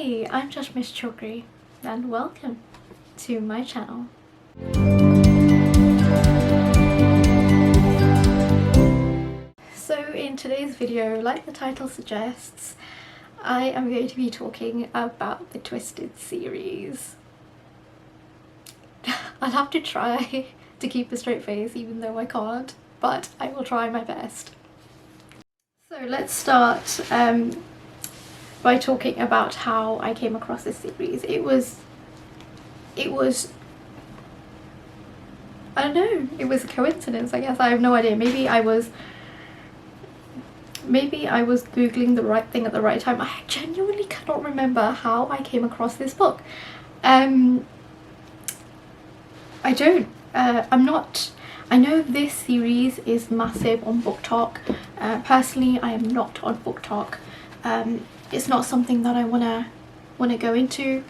Hi, I'm Josh Miss Chokri and welcome to my channel. So in today's video, like the title suggests, I am going to be talking about the Twisted series. I'll have to try to keep a straight face even though I can't, but I will try my best. So let's start by talking about how I came across this series. It was I don't know, it was a coincidence, I guess. I have no idea. Maybe I was googling the right thing at the right time. I genuinely cannot remember how I came across this book. I know this series is massive on Book Talk. Personally, I am not on Book Talk. It's not something that I wanna go into.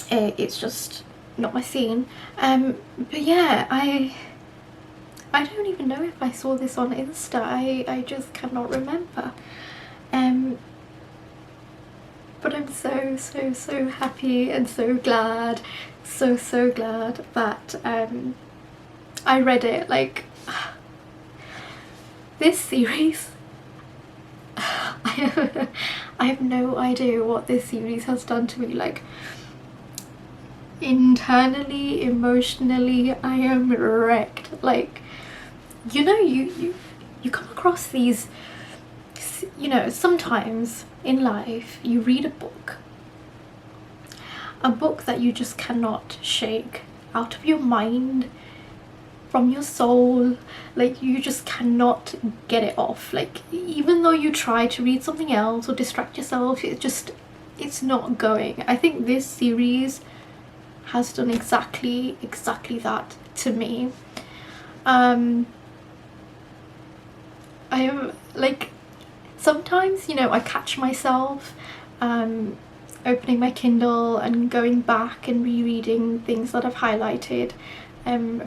It's just not my scene. But yeah, I don't even know if I saw this on Insta. I just cannot remember. But I'm so happy and so glad, so glad that I read it. Like, this series, I have no idea what this series has done to me. Like, internally, emotionally, I am wrecked. Like, you know, you come across these, you know, sometimes in life you read a book that you just cannot shake out of your mind, from your soul. Like, you just cannot get it off. Like, even though you try to read something else or distract yourself, it's not going. I think this series has done exactly that to me. I am like, sometimes, you know, I catch myself opening my Kindle and going back and rereading things that I've highlighted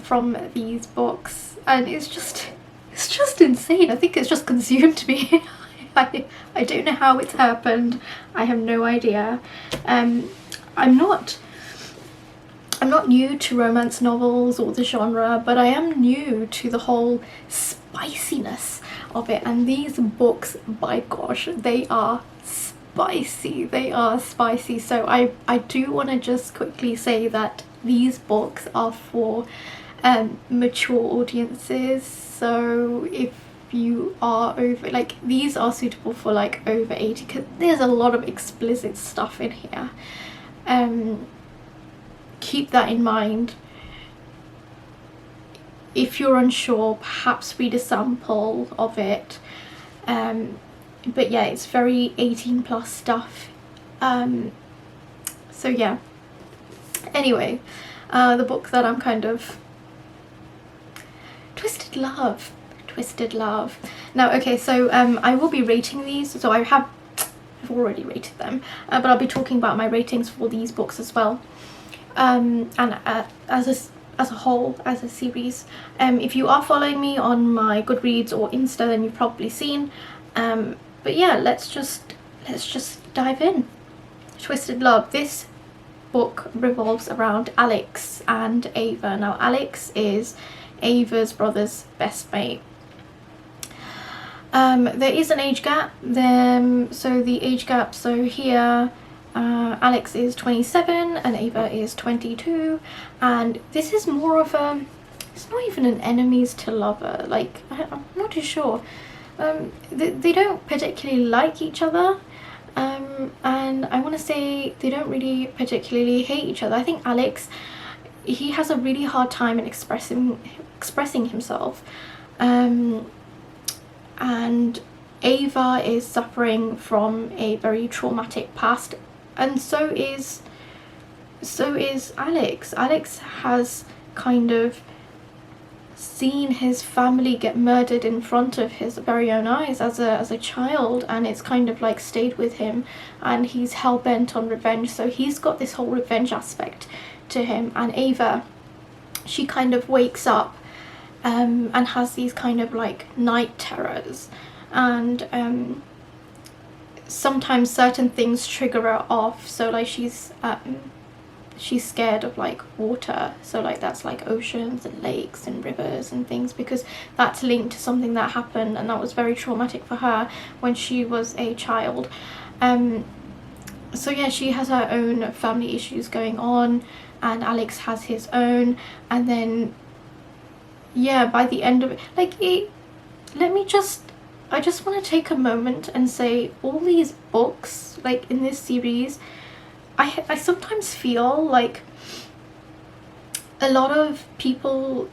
from these books, and it's just insane. I think it's just consumed me. I don't know how it's happened. I have no idea. I'm not new to romance novels or the genre, but I am new to the whole spiciness of it, and these books, by gosh, they are spicy. They are spicy. So I do want to just quickly say that these books are for mature audiences. So if you are over, like, these are suitable for like over 80, because there's a lot of explicit stuff in here. Keep that in mind. If you're unsure, perhaps read a sample of it. But yeah, it's very 18+ stuff. So yeah. Anyway, the book that I'm kind of... Twisted Love. Now, okay, so I will be rating these. So I've already rated them, but I'll be talking about my ratings for these books as well. And as a whole, as a series. If you are following me on my Goodreads or Insta, then you've probably seen. But yeah, let's just dive in. Twisted Love. This book revolves around Alex and Ava. Now, Alex is Ava's brother's best mate. There is an age gap. So the age gap, so here Alex is 27 and Ava is 22, and this is more of a, it's not even an enemies to lover, like, I'm not too sure. They don't particularly like each other, and I want to say they don't really particularly hate each other. I think Alex, he has a really hard time in expressing himself, and Ava is suffering from a very traumatic past, and so is Alex. Alex has kind of seen his family get murdered in front of his very own eyes as a child, and it's kind of like stayed with him, and he's hell-bent on revenge. So he's got this whole revenge aspect to him. And Ava, she kind of wakes up and has these kind of like night terrors, and sometimes certain things trigger her off. So like she's scared of like water, so like that's like oceans and lakes and rivers and things, because that's linked to something that happened and that was very traumatic for her when she was a child. So yeah, she has her own family issues going on, and Alex has his own. And then yeah, by the end of it, like I just want to take a moment and say, all these books like in this series, I sometimes feel like a lot of people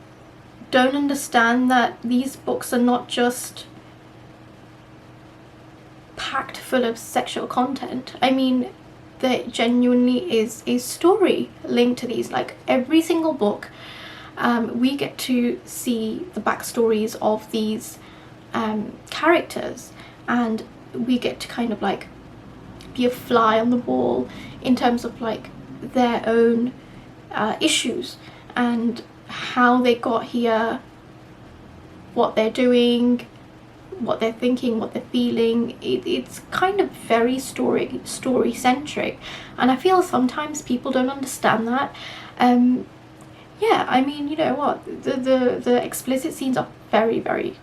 don't understand that these books are not just packed full of sexual content. I mean, there genuinely is a story linked to these. Like every single book, we get to see the backstories of these characters, and we get to kind of like be a fly on the wall in terms of like their own issues and how they got here, what they're doing, what they're thinking, what they're feeling. It's kind of very story centric, and I feel sometimes people don't understand that. Yeah, I mean, you know what, the explicit scenes are very very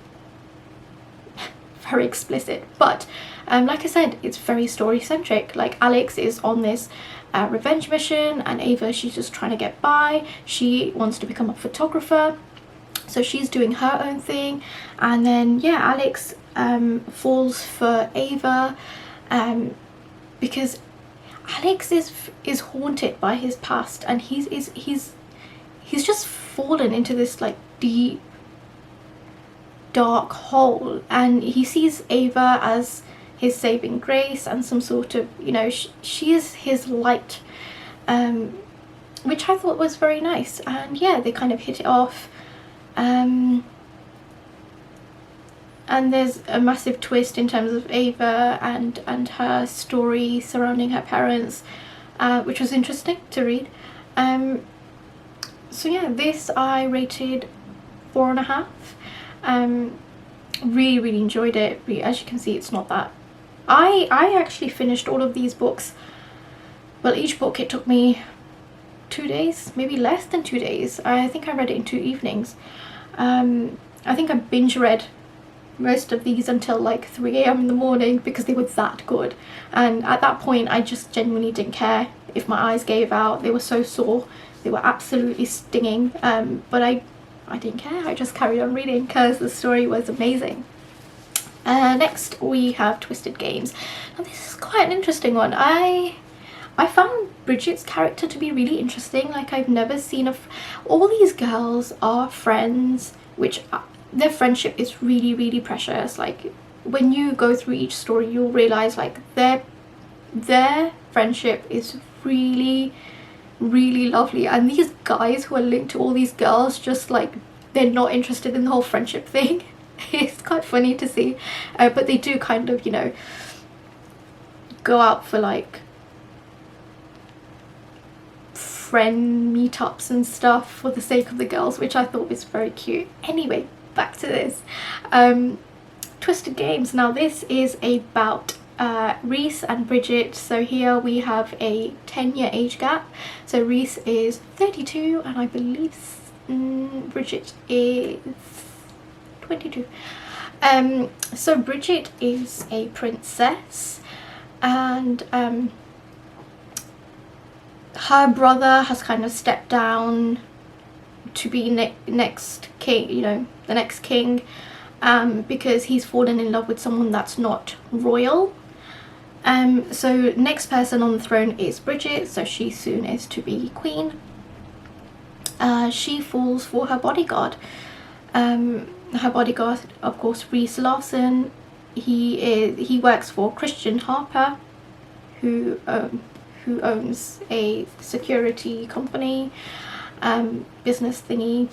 explicit, but like I said, it's very story centric. Like Alex is on this revenge mission, and Ava, she's just trying to get by. She wants to become a photographer, so she's doing her own thing. And then yeah, Alex falls for Ava because Alex is haunted by his past, and he's just fallen into this like deep dark hole, and he sees Ava as his saving grace and some sort of, you know, she is his light, which I thought was very nice. And yeah, they kind of hit it off, and there's a massive twist in terms of Ava and her story surrounding her parents, which was interesting to read. So yeah, this I rated 4.5. Really enjoyed it. As you can see, it's not that. I actually finished all of these books. Well, each book it took me 2 days, maybe less than 2 days. I think I read it in 2 evenings. I think I binge read most of these until like 3 a.m. in the morning because they were that good. And at that point, I just genuinely didn't care if my eyes gave out. They were so sore. They were absolutely stinging. But I didn't care. I just carried on reading because the story was amazing. Next we have Twisted Games. Now this is quite an interesting one. I found Bridget's character to be really interesting. Like I've never seen all these girls are friends, which their friendship is really precious. Like when you go through each story, you'll realize like their friendship is really lovely, and these guys who are linked to all these girls, just like they're not interested in the whole friendship thing. It's quite funny to see, but they do kind of, you know, go out for like friend meetups and stuff for the sake of the girls, which I thought was very cute. Anyway, back to this. Twisted Games. Now this is about Reese and Bridget. So here we have a 10-year age gap. So Reese is 32 and I believe Bridget is 22. So Bridget is a princess, and her brother has kind of stepped down to be next king, you know, the next king, because he's fallen in love with someone that's not royal. So next person on the throne is Bridget, so she soon is to be queen. She falls for her bodyguard. Her bodyguard, of course, Reese Larson. He works for Christian Harper, who owns a security company, business thingy.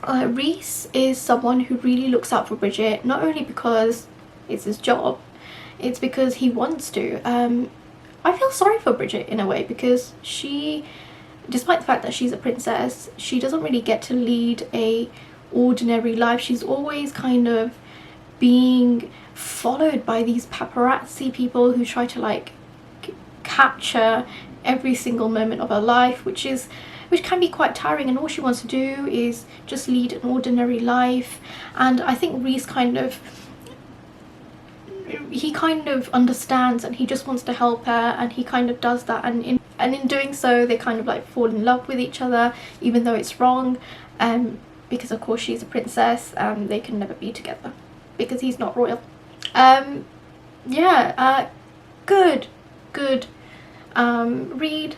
Reese is someone who really looks out for Bridget, not only because it's his job, it's because he wants to. I feel sorry for Bridget in a way, because she, despite the fact that she's a princess, she doesn't really get to lead a ordinary life. She's always kind of being followed by these paparazzi people who try to like capture every single moment of her life, which can be quite tiring, and all she wants to do is just lead an ordinary life. And I think Reese kind of understands, and he just wants to help her, and he kind of does that, and in doing so they kind of like fall in love with each other, even though it's wrong, because of course she's a princess and they can never be together because he's not royal. Yeah, good read.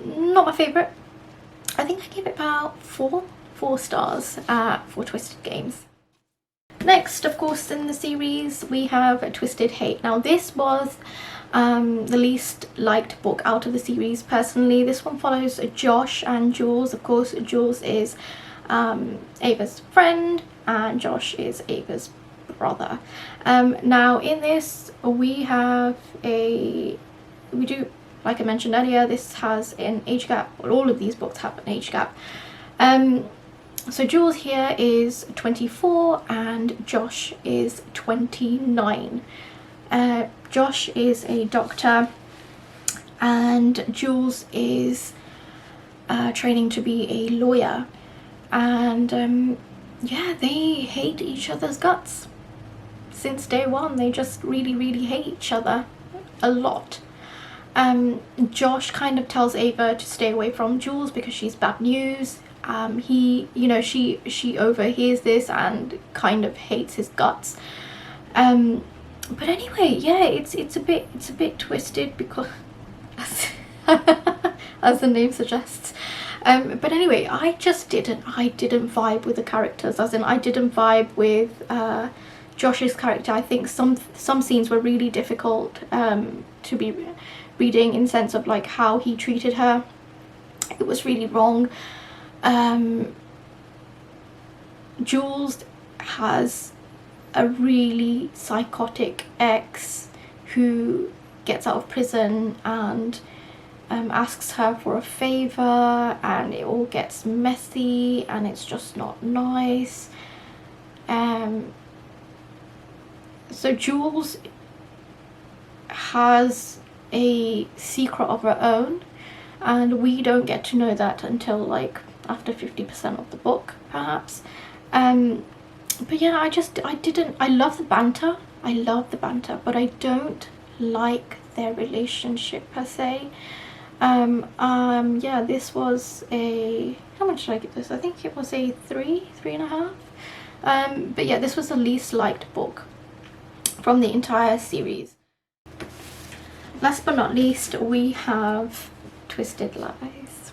Not my favourite. I think I give it about 4 stars for Twisted Games. Next, of course, in the series we have Twisted Hate. Now this was the least liked book out of the series personally. This one follows Josh and Jules. Of course, Jules is Ava's friend and Josh is Ava's brother. Now in this we do, like I mentioned earlier, this has an age gap, or all of these books have an age gap. So Jules here is 24 and Josh is 29. Josh is a doctor and Jules is training to be a lawyer, and yeah, they hate each other's guts. Since day one they just really hate each other a lot. Josh kind of tells Ava to stay away from Jules because she's bad news. She overhears this and kind of hates his guts. But anyway, yeah, it's a bit twisted because as the name suggests. But anyway, I didn't vibe with the characters, as in I didn't vibe with Josh's character. I think some scenes were really difficult to be reading, in sense of like how he treated her. It was really wrong. Jules has a really psychotic ex who gets out of prison and asks her for a favor, and it all gets messy and it's just not nice. So Jules has a secret of her own, and we don't get to know that until like after 50% of the book perhaps. But yeah, I love the banter, but I don't like their relationship per se. Yeah, this was a, how much did I give this? I think it was a 3.5. But yeah, this was the least liked book from the entire series. Last but not least, we have Twisted Lies.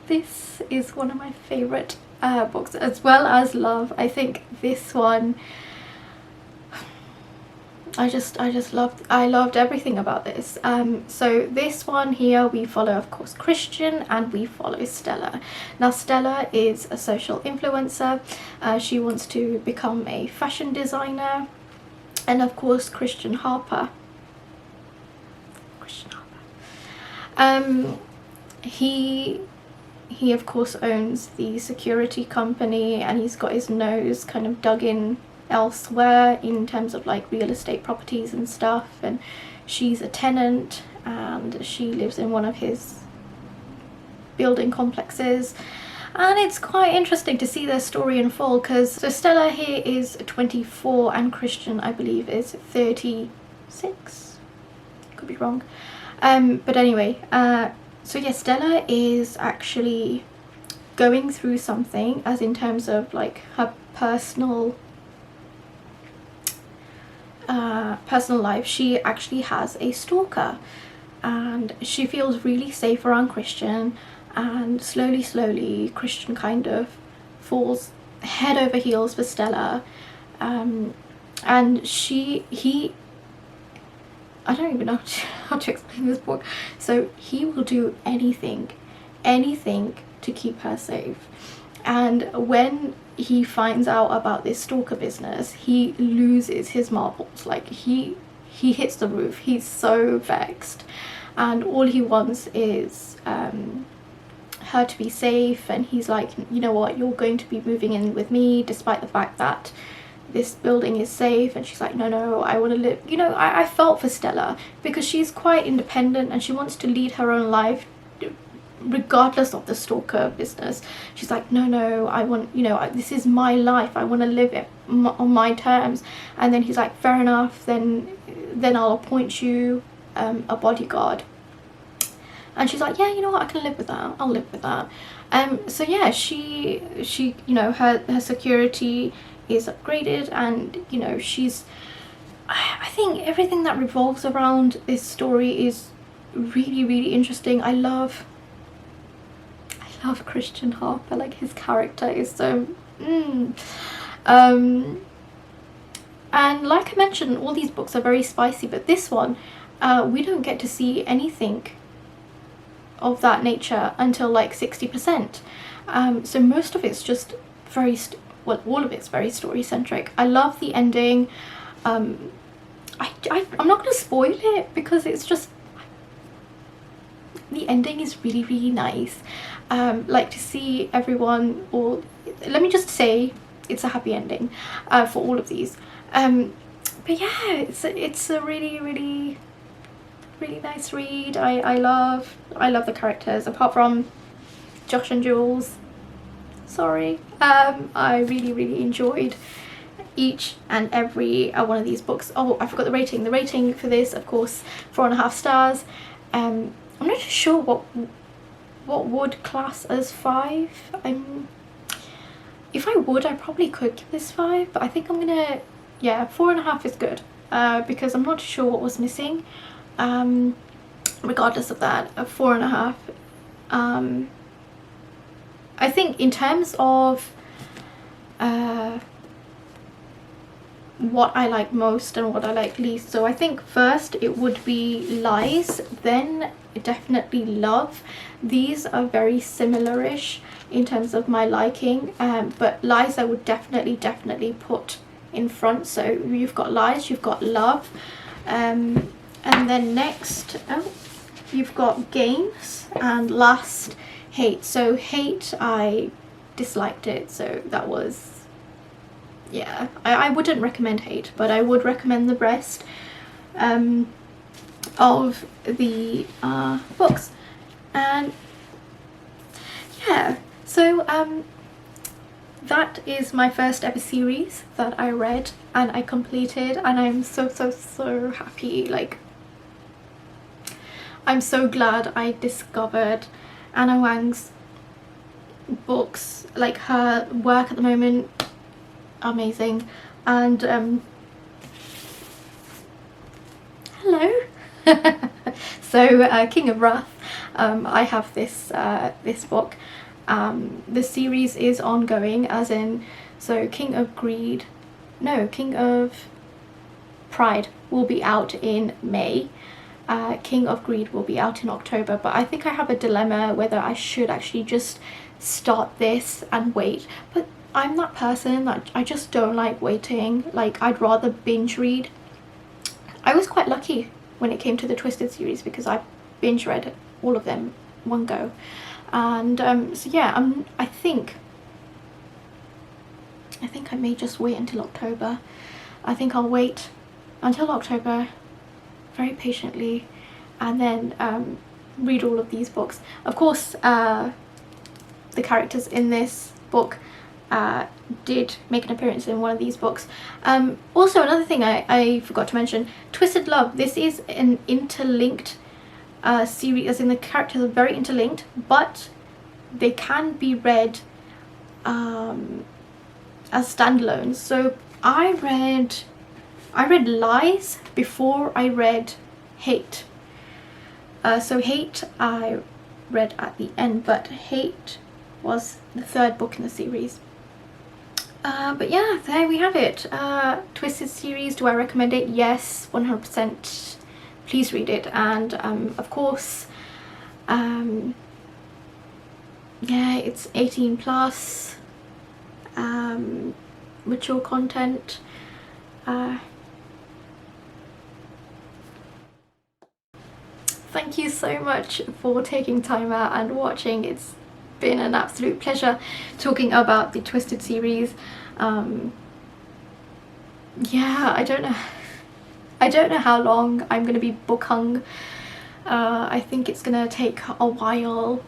This is one of my favourite books, as well as Love. I think this one, I loved everything about this. So this one here, we follow of course Christian and we follow Stella. Now Stella is a social influencer. She wants to become a fashion designer, and of course Christian Harper, he of course owns the security company, and he's got his nose kind of dug in elsewhere in terms of like real estate properties and stuff, and she's a tenant and she lives in one of his building complexes. And it's quite interesting to see their story unfold, because so Stella here is 24 and Christian I believe is 36, could be wrong. But anyway, so yeah, Stella is actually going through something, as in terms of like her personal life. She actually has a stalker, and she feels really safe around Christian, and slowly Christian kind of falls head over heels for Stella, and I don't even know how to explain this book. So he will do anything to keep her safe. And when he finds out about this stalker business, he loses his marbles. Like he hits the roof. He's so vexed, and all he wants is her to be safe. And he's like, you know what, you're going to be moving in with me, despite the fact that this building is safe, and she's like, no, I want to live, you know. I felt for Stella because she's quite independent and she wants to lead her own life regardless of the stalker business. She's like, no, I want, you know, this is my life, I want to live it on my terms. And then he's like, fair enough, then I'll appoint you a bodyguard. And she's like, yeah, you know what, I can live with that, I'll live with that. So yeah, she you know, her security is upgraded, and you know, I think everything that revolves around this story is really interesting. I love Christian Harper, like his character is so and like I mentioned, all these books are very spicy, but this one we don't get to see anything of that nature until like 60%. So most of it's just very all of it's very story centric. I love the ending. I'm not going to spoil it because it's just, the ending is really nice. Like to see everyone, or let me just say it's a happy ending for all of these. But yeah, it's a really nice read. I love the characters, apart from Josh and Jules. Sorry. I really enjoyed each and every one of these books. Oh, I forgot the rating. The rating for this, of course, 4.5 stars. I'm not sure what would class as 5. If I would, I probably could give this 5, but I think I'm gonna, yeah, 4.5 is good, because I'm not sure what was missing. Regardless of that, a 4.5. I think in terms of what I like most and what I like least, so I think first it would be Lies, then definitely Love. These are very similar-ish in terms of my liking, but Lies I would definitely put in front. So you've got Lies, you've got Love, and then next, you've got Games, and last Hate. So Hate, I disliked it, so that was, yeah, I wouldn't recommend Hate, but I would recommend the rest of the books. And yeah, so that is my first ever series that I read and I completed, and I'm so happy. Like, I'm so glad I discovered Anna Huang's books. Like, her work at the moment, amazing. And hello. So King of Wrath, I have this this book. The series is ongoing, as in, so King of Pride will be out in May. King of Greed will be out in October, but I think I have a dilemma whether I should actually just start this and wait. But I'm that person that I just don't like waiting. Like, I'd rather binge read. I was quite lucky when it came to the Twisted series because I binge read all of them one go. And so yeah, I think I may just wait until October. I think I'll wait until October very patiently, and then read all of these books. Of course, the characters in this book did make an appearance in one of these books. Also, another thing I forgot to mention, Twisted Love. This is an interlinked series, as in the characters are very interlinked, but they can be read as standalones. So I read Lies before I read Hate. So Hate I read at the end, but Hate was the third book in the series. But yeah, there we have it. Twisted series, do I recommend it? Yes, 100%. Please read it. And of course, yeah, it's 18 plus, mature content. Thank you so much for taking time out and watching. It's been an absolute pleasure talking about the Twisted series. yeah, I don't know how long I'm gonna be book hung. I think it's gonna take a while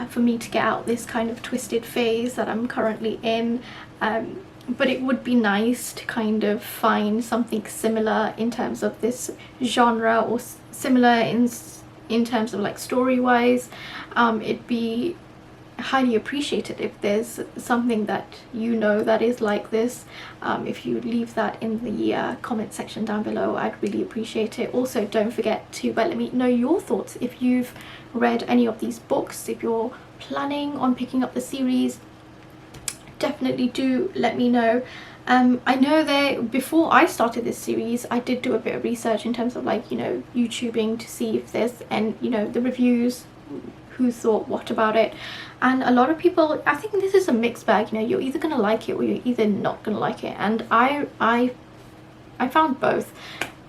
for me to get out this kind of twisted phase that I'm currently in, but it would be nice to kind of find something similar in terms of this genre, or similar in terms of like story wise. It'd be highly appreciated if there's something that you know that is like this. If you leave that in the comment section down below, I'd really appreciate it. Also, don't forget to let me know your thoughts if you've read any of these books. If you're planning on picking up the series, definitely do let me know. I know before I started this series, I did do a bit of research in terms of like, you know, YouTubing to see if there's, and you know, the reviews, who thought what about it, and a lot of people, I think this is a mixed bag. You know, you're either gonna like it or you're either not gonna like it, and I found both,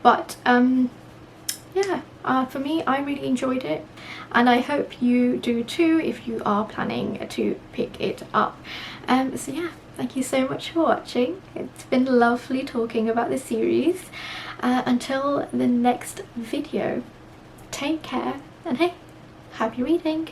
but yeah, for me, I really enjoyed it, and I hope you do too if you are planning to pick it up. So yeah, thank you so much for watching. It's been lovely talking about the series. Until the next video, take care, and hey, happy reading!